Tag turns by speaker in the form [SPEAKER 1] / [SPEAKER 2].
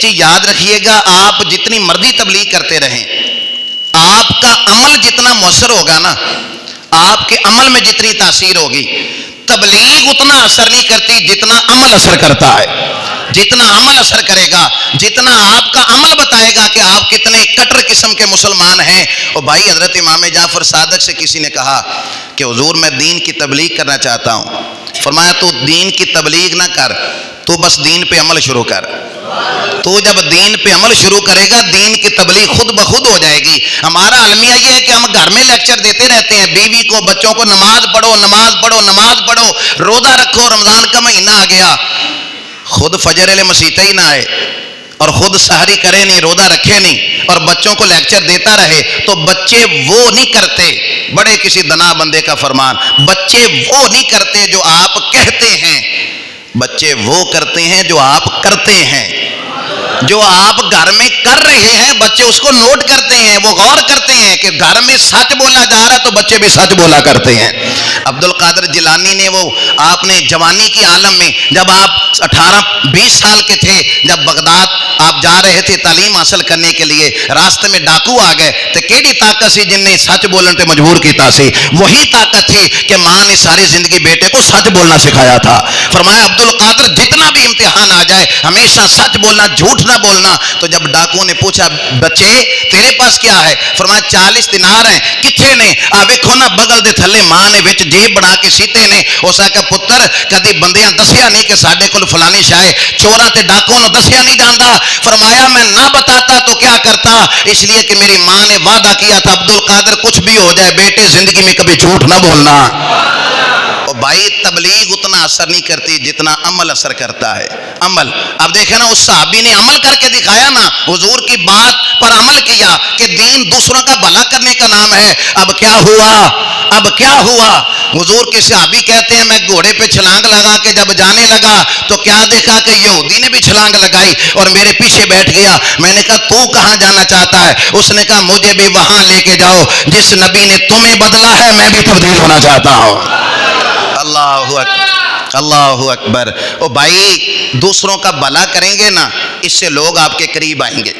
[SPEAKER 1] ایک چیز یاد رکھیے گا، آپ جتنی مرضی تبلیغ کرتے رہیں، آپ کا عمل جتنا مؤثر ہوگا نا، آپ کے عمل میں جتنی تاثیر ہوگی، تبلیغ اتنا اثر نہیں کرتی جتنا عمل اثر کرتا ہے۔ جتنا عمل اثر کرے گا، جتنا آپ کا عمل بتائے گا کہ آپ کتنے کٹر قسم کے مسلمان ہیں۔ اور بھائی حضرت امام جعفر صادق سے کسی نے کہا کہ حضور میں دین کی تبلیغ کرنا چاہتا ہوں، فرمایا تو دین کی تبلیغ نہ کر، تو بس دین پہ عمل شروع کر۔ تو جب دین پہ عمل شروع کرے گا، دین کی تبلیغ خود بخود ہو جائے گی۔ ہمارا المیہ یہ ہے کہ ہم گھر میں لیکچر دیتے رہتے ہیں، بیوی کو بچوں کو نماز پڑھو نماز پڑھو نماز پڑھو، روزہ رکھو، رمضان کا مہینہ آ گیا، خود فجر علیہ مسیطہ ہی نہ آئے اور خود سحری کرے نہیں، روزہ رکھے نہیں، اور بچوں کو لیکچر دیتا رہے، تو بچے وہ نہیں کرتے، بڑے کسی دنا بندے کا فرمان، بچے وہ نہیں کرتے جو آپ کہتے ہیں، بچے وہ کرتے ہیں جو آپ کرتے ہیں۔ جو آپ گھر میں کر رہے ہیں بچے اس کو نوٹ کرتے ہیں، وہ غور کرتے ہیں کہ گھر میں سچ بولا جا رہا ہے تو بچے بھی سچ بولا کرتے ہیں۔ عبد القادر جیلانی نے وہ آپ نے جوانی کی عالم میں، جب آپ 18-20 سال کے تھے، جب بغداد آپ جا رہے تھے تعلیم حاصل کرنے کے لیے، راستے میں ڈاکو آ گئے تو کیڑی طاقت سی جن نے سچ بولنے تے مجبور کیتا سی؟ وہی طاقت تھی کہ ماں نے ساری زندگی بیٹے کو سچ بولنا سکھایا تھا۔ فرمایا عبد القادر جتنا بھی امتحان آ جائے ہمیشہ سچ بولنا، جھوٹ نہ بولنا۔ تو جب ڈاکو نے پوچھا بچے تیرے پاس کیا ہے؟ فرمایا 40 دینار ہیں۔ کتھے نے؟ آ ویکھو نا بغل دے تھلے ماں نے وچ جیب بنا کے سیتے نے۔ اس آکھیا پتر کدی بندیاں دسیا نہیں کہ ساڈے کول فلانی شے ہے، چوراں تے ڈاکوں نو دسیا نہیں جاندا۔ فرمایا میں نہ بتاتا تو کیا کرتا، اس لیے کہ میری ماں نے وعدہ کیا تھا عبد القادر کچھ بھی ہو جائے بیٹے زندگی میں کبھی جھوٹ نہ بولنا۔ بھائی تبلیغ اتنا اثر نہیں کرتی جتنا عمل اثر کرتا ہے۔ عمل، اب دیکھیں نا اس صحابی نے عمل کر کے دکھایا نا، حضور کی بات پر عمل کیا کہ دین دوسروں کا بھلا کرنے کا نام ہے۔ اب کیا ہوا؟ اب کیا ہوا؟ حضور کے صحابی کہتے ہیں میں گھوڑے پہ چھلانگ لگا کے جب جانے لگا تو کیا دیکھا کہ یہودی نے بھی چھلانگ لگائی اور میرے پیچھے بیٹھ گیا۔ میں نے کہا تو کہاں جانا چاہتا ہے؟ اس نے کہا مجھے بھی وہاں لے کے جاؤ جس نبی نے تمہیں بدلا ہے، میں بھی تبدیل ہونا چاہتا ہوں۔ اللہ اکبر، اللہ اکبر۔ او بھائی دوسروں کا بھلا کریں گے نا، اس سے لوگ آپ کے قریب آئیں گے۔